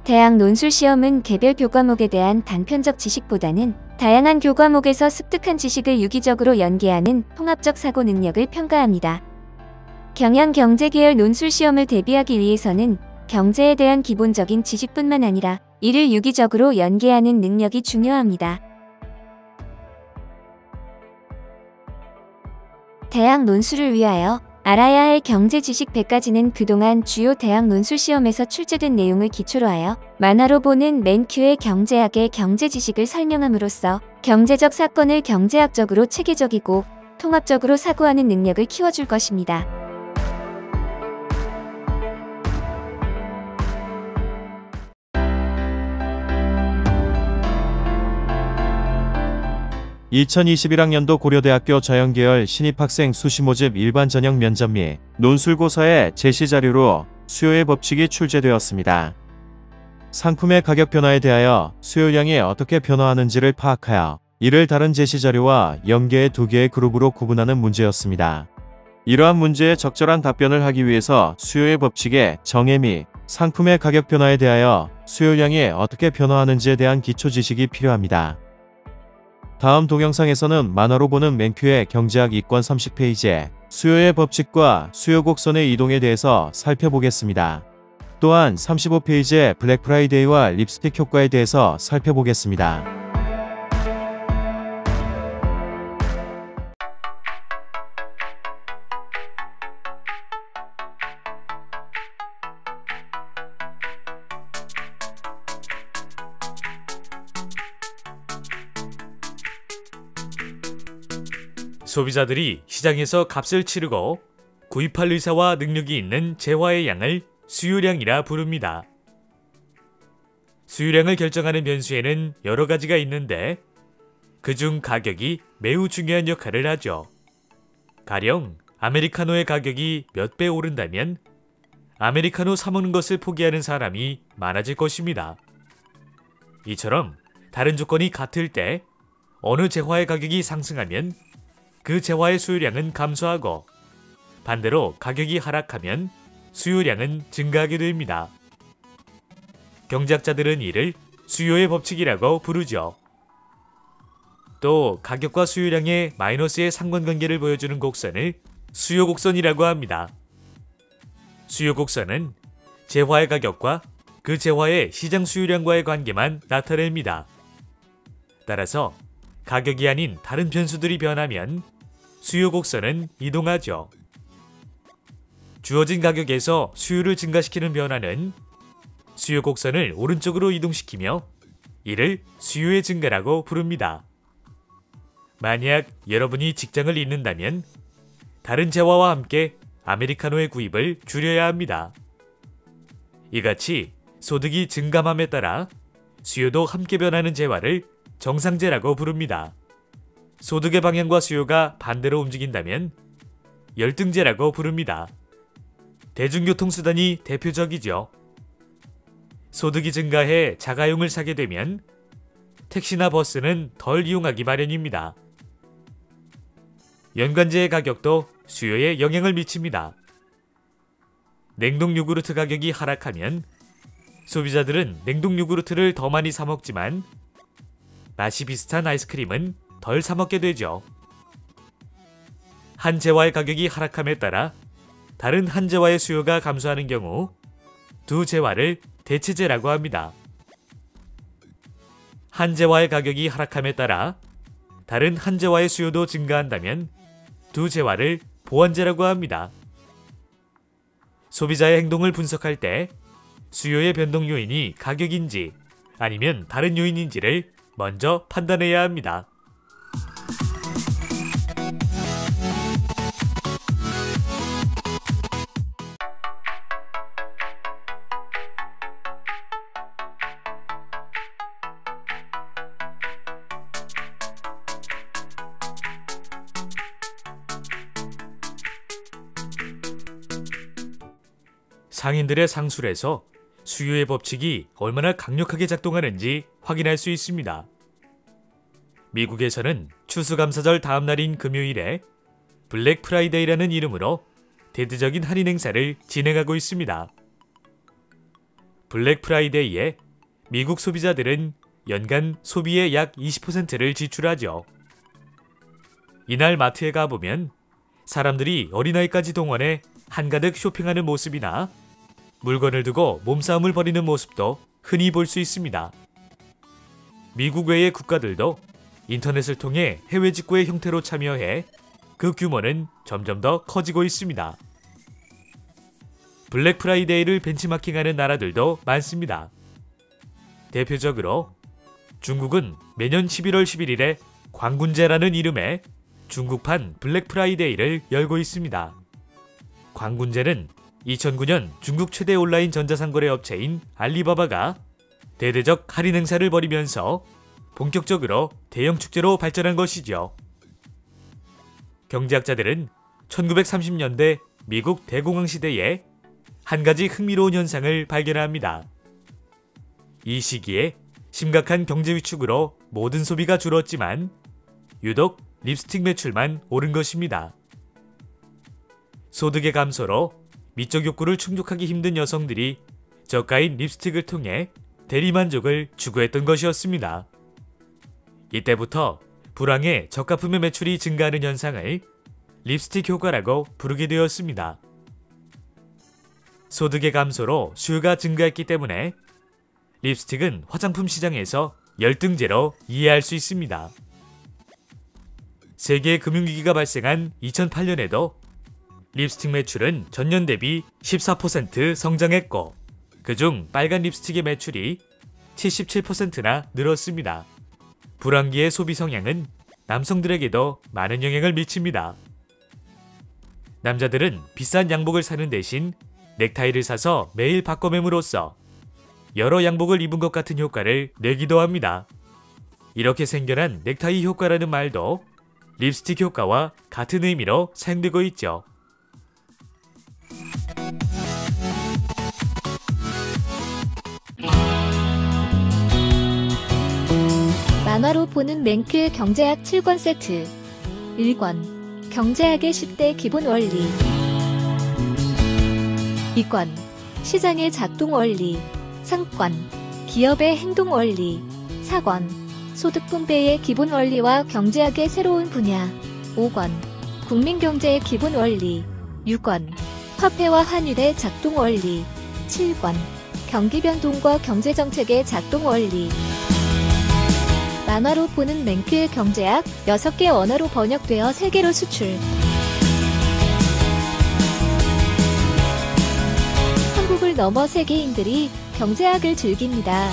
대학 논술 시험은 개별 교과목에 대한 단편적 지식보다는 다양한 교과목에서 습득한 지식을 유기적으로 연계하는 통합적 사고 능력을 평가합니다. 경영 경제 계열 논술 시험을 대비하기 위해서는 경제에 대한 기본적인 지식뿐만 아니라 이를 유기적으로 연계하는 능력이 중요합니다. 대학 논술을 위하여 알아야 할 경제 지식 100가지는 그동안 주요 대학 논술 시험에서 출제된 내용을 기초로 하여 만화로 보는 맨큐의 경제학의 경제 지식을 설명함으로써 경제적 사건을 경제학적으로 체계적이고 통합적으로 사고하는 능력을 키워줄 것입니다. (2021학년도) 고려대학교 자연계열 신입학생 수시 모집 일반 전형 면접 및 논술고사의 제시자료로 수요의 법칙이 출제되었습니다. 상품의 가격 변화에 대하여 수요량이 어떻게 변화하는지를 파악하여 이를 다른 제시자료와 연계의 두 개의 그룹으로 구분하는 문제였습니다. 이러한 문제에 적절한 답변을 하기 위해서 수요의 법칙의 정의 및 상품의 가격 변화에 대하여 수요량이 어떻게 변화하는지에 대한 기초 지식이 필요합니다. 다음 동영상에서는 만화로 보는 맨큐의 경제학 이권 30페이지에 수요의 법칙과 수요 곡선의 이동에 대해서 살펴보겠습니다. 또한 35페이지의 블랙 프라이데이와 립스틱 효과에 대해서 살펴보겠습니다. 소비자들이 시장에서 값을 치르고 구입할 의사와 능력이 있는 재화의 양을 수요량이라 부릅니다. 수요량을 결정하는 변수에는 여러 가지가 있는데 그중 가격이 매우 중요한 역할을 하죠. 가령 아메리카노의 가격이 몇 배 오른다면 아메리카노 사 먹는 것을 포기하는 사람이 많아질 것입니다. 이처럼 다른 조건이 같을 때 어느 재화의 가격이 상승하면 그 재화의 수요량은 감소하고 반대로 가격이 하락하면 수요량은 증가하게 됩니다. 경제학자들은 이를 수요의 법칙이라고 부르죠. 또 가격과 수요량의 마이너스의 상관관계를 보여주는 곡선을 수요 곡선이라고 합니다. 수요 곡선은 재화의 가격과 그 재화의 시장 수요량과의 관계만 나타냅니다. 따라서 가격이 아닌 다른 변수들이 변하면 수요 곡선은 이동하죠. 주어진 가격에서 수요를 증가시키는 변화는 수요 곡선을 오른쪽으로 이동시키며 이를 수요의 증가라고 부릅니다. 만약 여러분이 직장을 잃는다면 다른 재화와 함께 아메리카노의 구입을 줄여야 합니다. 이같이 소득이 증감함에 따라 수요도 함께 변하는 재화를 정상재라고 부릅니다. 소득의 방향과 수요가 반대로 움직인다면 열등재라고 부릅니다. 대중교통수단이 대표적이죠. 소득이 증가해 자가용을 사게 되면 택시나 버스는 덜 이용하기 마련입니다. 연관재의 가격도 수요에 영향을 미칩니다. 냉동 요구르트 가격이 하락하면 소비자들은 냉동 요구르트를 더 많이 사 먹지만 맛이 비슷한 아이스크림은 덜 사 먹게 되죠. 한 재화의 가격이 하락함에 따라 다른 한 재화의 수요가 감소하는 경우 두 재화를 대체재라고 합니다. 한 재화의 가격이 하락함에 따라 다른 한 재화의 수요도 증가한다면 두 재화를 보완재라고 합니다. 소비자의 행동을 분석할 때 수요의 변동 요인이 가격인지 아니면 다른 요인인지를 먼저 판단해야 합니다. 상인들의 상술에서 수요의 법칙이 얼마나 강력하게 작동하는지 확인할 수 있습니다. 미국에서는 추수감사절 다음날인 금요일에 블랙 프라이데이라는 이름으로 대대적인 할인 행사를 진행하고 있습니다. 블랙 프라이데이에 미국 소비자들은 연간 소비의 약 20%를 지출하죠. 이날 마트에 가보면 사람들이 어린아이까지 동원해 한가득 쇼핑하는 모습이나 물건을 두고 몸싸움을 벌이는 모습도 흔히 볼 수 있습니다. 미국 외의 국가들도 인터넷을 통해 해외 직구의 형태로 참여해 그 규모는 점점 더 커지고 있습니다. 블랙 프라이데이를 벤치마킹하는 나라들도 많습니다. 대표적으로 중국은 매년 11월 11일에 광군제라는 이름의 중국판 블랙 프라이데이를 열고 있습니다. 광군제는 2009년 중국 최대 온라인 전자상거래 업체인 알리바바가 대대적 할인 행사를 벌이면서 본격적으로 대형 축제로 발전한 것이죠. 경제학자들은 1930년대 미국 대공황 시대에 한 가지 흥미로운 현상을 발견합니다. 이 시기에 심각한 경제 위축으로 모든 소비가 줄었지만 유독 립스틱 매출만 오른 것입니다. 소득의 감소로 미적 욕구를 충족하기 힘든 여성들이 저가인 립스틱을 통해 대리만족을 추구했던 것이었습니다. 이때부터 불황의 저가품의 매출이 증가하는 현상을 립스틱 효과라고 부르게 되었습니다. 소득의 감소로 수요가 증가했기 때문에 립스틱은 화장품 시장에서 열등제로 이해할 수 있습니다. 세계 금융위기가 발생한 2008년에도 립스틱 매출은 전년 대비 14% 성장했고 그중 빨간 립스틱의 매출이 77%나 늘었습니다. 불황기의 소비 성향은 남성들에게도 많은 영향을 미칩니다. 남자들은 비싼 양복을 사는 대신 넥타이를 사서 매일 바꿔 매므로써 여러 양복을 입은 것 같은 효과를 내기도 합니다. 이렇게 생겨난 넥타이 효과라는 말도 립스틱 효과와 같은 의미로 사용되고 있죠. 만화로 보는 맹크의 경제학 7권 세트. 1권 경제학의 10대 기본 원리. 2권 시장의 작동 원리. 3권 기업의 행동 원리. 4권 소득 분배의 기본 원리와 경제학의 새로운 분야. 5권 국민경제의 기본 원리. 6권 화폐와 환율의 작동 원리. 7권 경기 변동과 경제정책의 작동 원리. 만화로 보는 맹크의 경제학 6개 언어로 번역되어 세계로 수출. 한국을 넘어 세계인들이 경제학을 즐깁니다.